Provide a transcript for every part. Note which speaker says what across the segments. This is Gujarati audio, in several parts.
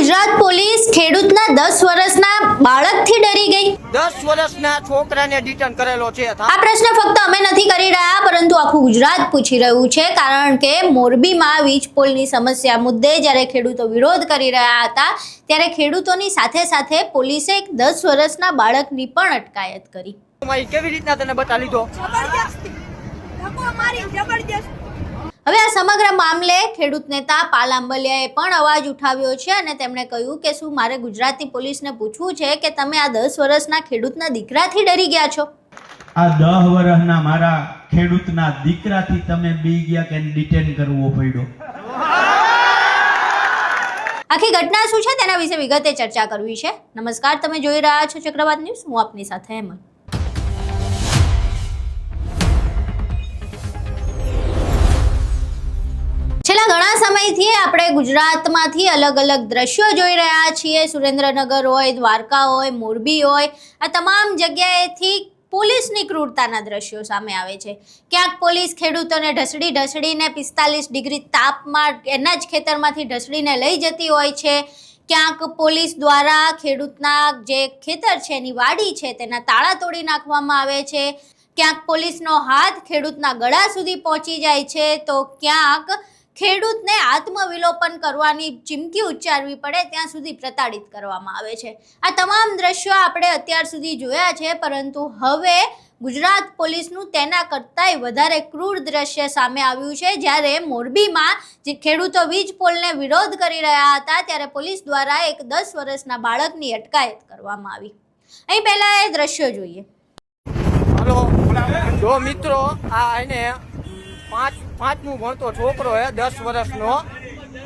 Speaker 1: ગુજરાત પોલીસ ખેડૂતના 10 વર્ષના બાળકથી ડરી ગઈ?
Speaker 2: 10 વર્ષના છોકરાને ડિટેન કરેલો છે।
Speaker 1: આ પ્રશ્ન ફક્ત અમે નથી કરી રહ્યા, પરંતુ આખું ગુજરાત પૂછી રહ્યું છે, કારણ કે મોરબીમાં વીજ પોલની સમસ્યા મુદ્દે જ્યારે ખેડૂતો વિરોધ કરી રહ્યા હતા, ત્યારે ખેડૂતોની સાથે સાથે પોલીસે એક 10 વર્ષના બાળકની પણ અટકાયત કરી।
Speaker 2: કેવી રીતના તને બતા લીધો?
Speaker 1: હવે આ સમગ્ર મામલે ખેડૂત નેતા પાલ આંબલિયાએ પણ અવાજ ઉઠાવ્યો છે અને તેમણે કહ્યું કે શું મારે ગુજરાતની પોલીસને પૂછવું છે કે તમે આ 10 વર્ષના ખેડૂતના દીકરાથી ડરી ગયા છો?
Speaker 3: આ 10 વર્ષના મારા ખેડૂતના દીકરાથી તમે બી ગયા કે ડિટેન કરવો પડ્યો?
Speaker 1: આખી ઘટના શું છે તેના વિશે વિગતે ચર્ચા કરવી છે। નમસ્કાર, તમે જોઈ રહ્યા છો ચક્રવાત ન્યૂઝ, હું આપની સાથે હેમંત। છેલ્લા ઘણા સમયથી આપણે ગુજરાતમાંથી અલગ અલગ દ્રશ્યો જોઈ રહ્યા છીએ। સુરેન્દ્રનગર હોય, દ્વારકા હોય, મોરબી હોય, આ તમામ જગ્યાએથી પોલીસની ક્રૂરતાના દ્રશ્યો સામે આવે છે। ક્યાંક પોલીસ ખેડૂતોને ઢસડીને 45 ડિગ્રી તાપમાં એના જ ખેતરમાંથી ઢસડીને લઈ જતી હોય છે। ક્યાંક પોલીસ દ્વારા ખેડૂતના જે ખેતર છે, એની વાડી છે, તેના તાળા તોડી નાખવામાં આવે છે। ક્યાંક પોલીસનો હાથ ખેડૂતના ગળા સુધી પહોંચી જાય છે, તો ક્યાંક ખેડૂતને આત્મવિલોપન કરવાની ચીમકી ઉચ્ચારવી પડે ત્યાં સુધી પ્રતાડિત કરવામાં આવે છે। આ તમામ દ્રશ્યો આપણે અત્યાર સુધી જોયા છે, પરંતુ હવે ગુજરાત પોલીસનું તેના કરતાંય વધારે ક્રૂર દ્રશ્ય સામે આવ્યું છે, જ્યારે મોરબીમાં જે ખેડૂતો વીજ પોલને વિરોધ કરી રહ્યા હતા, ત્યારે પોલીસ દ્વારા એક 10 વર્ષના બાળકની અટકાયત કરવામાં આવી। અહીં પહેલા એ દ્રશ્યો જોઈએ।
Speaker 2: હાલો જો મિત્રો, આ એને પાંચમું ભણતો છોકરો હે, 10 વર્ષનો,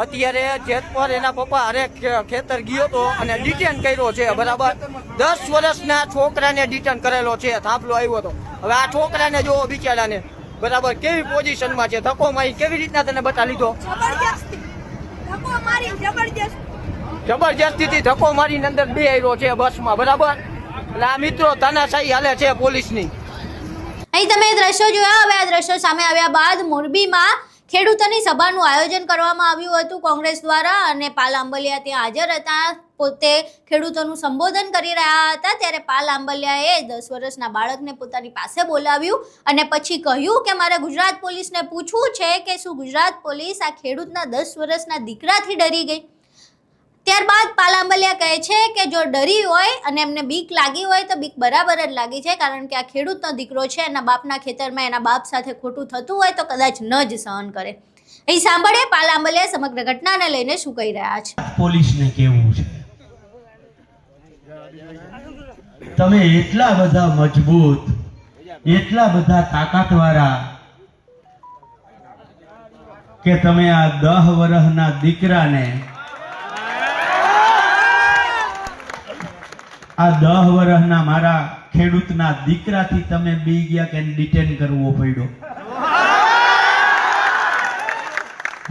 Speaker 2: અત્યારે જેતપર એના પપ્પા અરે ખેતર ગયો હતો અને ડિટેન કર્યો છે, બરાબર। 10 વર્ષના છોકરાને ડિટેન કરેલો છે, થાંભલો આવ્યો હતો। હવે આ છોકરાને જો બિચારાને, બરાબર, કેવી પોઝિશનમાં છે, ધક્કો મારી કેવી રીતના તને બતા લીધો? જબરજસ્તીથી ધક્કો મારીને અંદર બેહાર્યો છે બસમાં, બરાબર। એટલે આ મિત્રો તાનાશાહી હાલે છે પોલીસની।
Speaker 1: અહીં તમે દ્રશ્યો જોયા। હવે આ દ્રશ્યો સામે આવ્યા બાદ મોરબીમાં ખેડૂતોની સભાનું આયોજન કરવામાં આવ્યું હતું કોંગ્રેસ દ્વારા, અને પાલ આંબલિયા ત્યાં હાજર હતા। પોતે ખેડૂતોનું સંબોધન કરી રહ્યા હતા, ત્યારે પાલ આંબલિયાએ 10 વર્ષના બાળકને પોતાની પાસે બોલાવ્યું અને પછી કહ્યું કે મારે ગુજરાત પોલીસને પૂછવું છે કે શું ગુજરાત પોલીસ આ ખેડૂતના 10 વર્ષના દીકરાથી ડરી ગઈ? ત્યારબાદ પાલ આંબલિયા કહે છે કે જો ડરી હોય અને એમને બીક લાગી હોય તો બીક બરાબર જ લાગી છે, કારણ કે આ ખેડૂતનો દીકરો છે, એના બાપના ખેતરમાં એના બાપ સાથે ખોટું થતું હોય તો કદાચ ન જ સહન કરે। અહીં સાંભળે પાલ આંબલિયા સમગ્ર ઘટનાને લઈને શું કહી રહ્યા છે।
Speaker 3: પોલીસને કેવું છે, તમે એટલા બધા મજબૂત, એટલા બધા તાકાતવાળા કે તમે આ 10 વર્ષના દીકરાને, આ 10 વર્ષના મારા ખેડૂતના દીકરાથી તમે બી ગયા કે ડિટેન કરવો પડ્યો?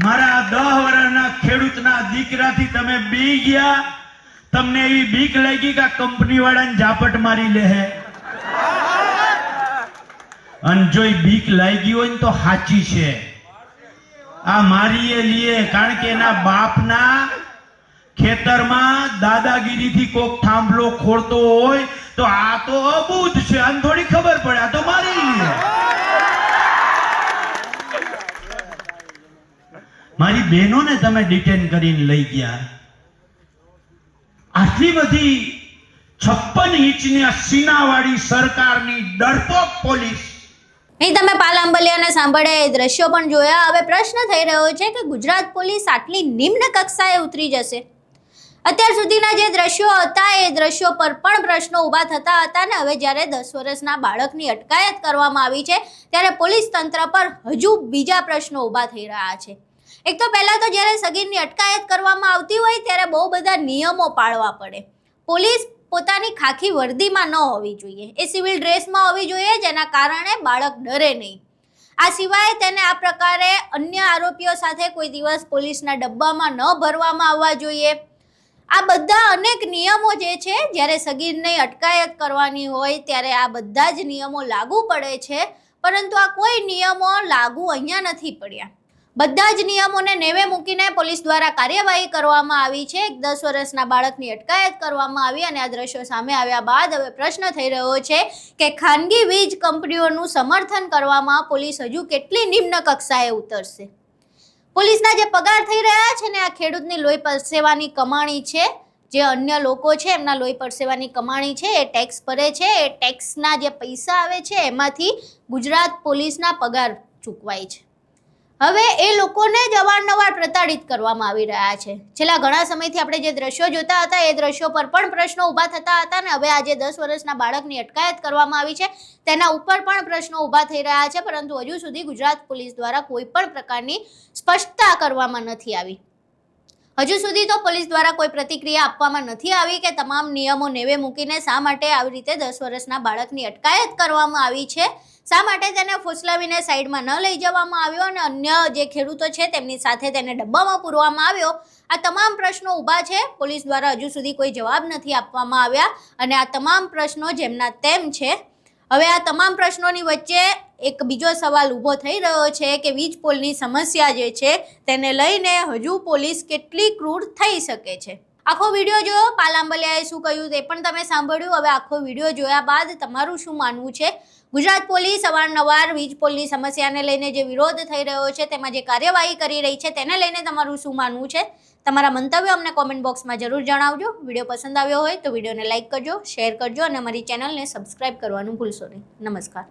Speaker 3: મારા 10 વર્ષના ખેડૂતના દીકરાથી તમે બી ગયા? તમને એવી બીક લાગી કે કંપની વાળાને ઝાપટ મારી લે હે? અને જો બીક લાગી હોય ને તો સાચી છે, આ મારીએ લીએ, કારણ કે એના બાપના ખેતરમાં દાદાગીરીથી કોક થાંભલો ખોરતો હોય તો આ તો અબૂધ છે, આને થોડી ખબર પડે, આ તો મારી લે। મારી બહેનોને તમે ડિટેન કરીને લઈ ગયા, આટલી બધી 56 ઇંચની સીનાવાળી સરકારની ડરપોક પોલીસ।
Speaker 1: અહીં તમે પાલ આંબલિયાને સાંભળે, એ દ્રશ્યો પણ જોયા। હવે પ્રશ્ન થઈ રહ્યો છે કે ગુજરાત પોલીસ આટલી નિમ્ન કક્ષાએ ઉતરી જશે? અત્યાર સુધીના જે દ્રશ્યો હતા એ દ્રશ્યો પર પણ પ્રશ્નો ઊભા થતા હતા, ને હવે જ્યારે 10 વર્ષના બાળકની અટકાયત કરવામાં આવી છે, ત્યારે પોલીસ તંત્ર પર હજુ બીજા પ્રશ્નો ઊભા થઈ રહ્યા છે। એક તો પહેલા તો જ્યારે સગીરની અટકાયત કરવામાં આવતી હોય ત્યારે બહુ બધા નિયમો પાળવા પડે। પોલીસ પોતાની ખાખી વર્દીમાં ન હોવી જોઈએ, એ સિવિલ ડ્રેસમાં હોવી જોઈએ, જેના કારણે બાળક ડરે નહીં। આ સિવાય તેને આ પ્રકારે અન્ય આરોપીઓ સાથે કોઈ દિવસ પોલીસના ડબ્બામાં ન ભરવામાં આવવા જોઈએ। આ બધા અનેક નિયમો જે છે, જ્યારે સગીરની અટકાયત કરવાની હોય ત્યારે આ બધા જ નિયમો લાગુ પડે છે, પરંતુ આ કોઈ નિયમો લાગુ અહીંયા નથી પડ્યા। બધા જ નિયમોને નેવે મૂકીને પોલીસ દ્વારા કાર્યવાહી કરવામાં આવી છે. એક 10 વર્ષના બાળકની અટકાયત કરવામાં આવી અને આ દ્રશ્યો સામે આવ્યા બાદ હવે પ્રશ્ન થઈ રહ્યો છે કે ખાનગી વીજ કંપનીઓનું સમર્થન કરવામાં પોલીસ હજુ કેટલી નિમ્ન કક્ષાએ ઉતરશે. પોલીસના જે પગાર થઈ રહ્યા છે ને આ ખેડૂતની લોહી પરસેવાની કમાણી છે, જે અન્ય લોકો છે એમના લોહી પરસેવાની કમાણી છે, એ ટેક્સ ભરે છે, એ ટેક્સના જે પૈસા આવે છે એમાંથી ગુજરાત પોલીસના પગાર ચૂકવાય છે. હવે એ લોકોને જ અવારનવાર પ્રતાડિત કરવામાં આવી રહ્યા છે. છેલ્લા ઘણા સમયથી આપણે જે દ્રશ્યો જોતા હતા એ દ્રશ્યો પર પણ પ્રશ્નો ઊભા થતા હતા ને હવે આજે 10 વર્ષના બાળકની અટકાયત કરવામાં આવી છે તેના ઉપર પણ પ્રશ્નો ઊભા થઈ રહ્યા છે, પરંતુ હજુ સુધી ગુજરાત પોલીસ દ્વારા કોઈ પણ પ્રકારની સ્પષ્ટતા કરવામાં નથી આવી. હજુ સુધી તો પોલીસ દ્વારા કોઈ પ્રતિક્રિયા આપવામાં નથી આવી કે તમામ નિયમો નેવે મૂકીને શા માટે આવી રીતે 10 વર્ષના બાળકની અટકાયત કરવામાં આવી છે, શા માટે તેને ફોસલાવીને સાઈડમાં ન લઈ જવામાં આવ્યો અને અન્ય જે ખેડૂતો છે તેમની સાથે તેને ડબ્બામાં પૂરવામાં આવ્યો. આ તમામ પ્રશ્નો ઊભા છે. પોલીસ દ્વારા હજુ સુધી કોઈ જવાબ નથી આપવામાં આવ્યા અને આ તમામ પ્રશ્નો જેમના તેમ છે. હવે આ તમામ પ્રશ્નોની વચ્ચે એક બીજો સવાલ ઊભો થઈ રહ્યો છે કે વીજ પોલની સમસ્યા જે છે તેને લઈને હજુ પોલીસ કેટલી ક્રૂર થઈ શકે છે. આખો વિડીયો જોયો, પાલ આંબલિયાએ શું કહ્યું તે પણ તમે સાંભળ્યું. હવે આખો વિડીયો જોયા બાદ તમારું શું માનવું છે? ગુજરાત પોલીસ અવારનવાર વીજ પોલની સમસ્યાને લઈને જે વિરોધ થઈ રહ્યો છે તેમાં જે કાર્યવાહી કરી રહી છે તેને લઈને તમારું શું માનવું છે? તમારા મંતવ્યો અમને કોમેન્ટ બોક્સમાં જરૂર જણાવજો. વિડીયો પસંદ આવ્યો હોય તો વિડીયોને લાઇક કરજો, શેર કરજો અને અમારી ચેનલને સબસ્ક્રાઇબ કરવાનું ભૂલશો નહીં. નમસ્કાર.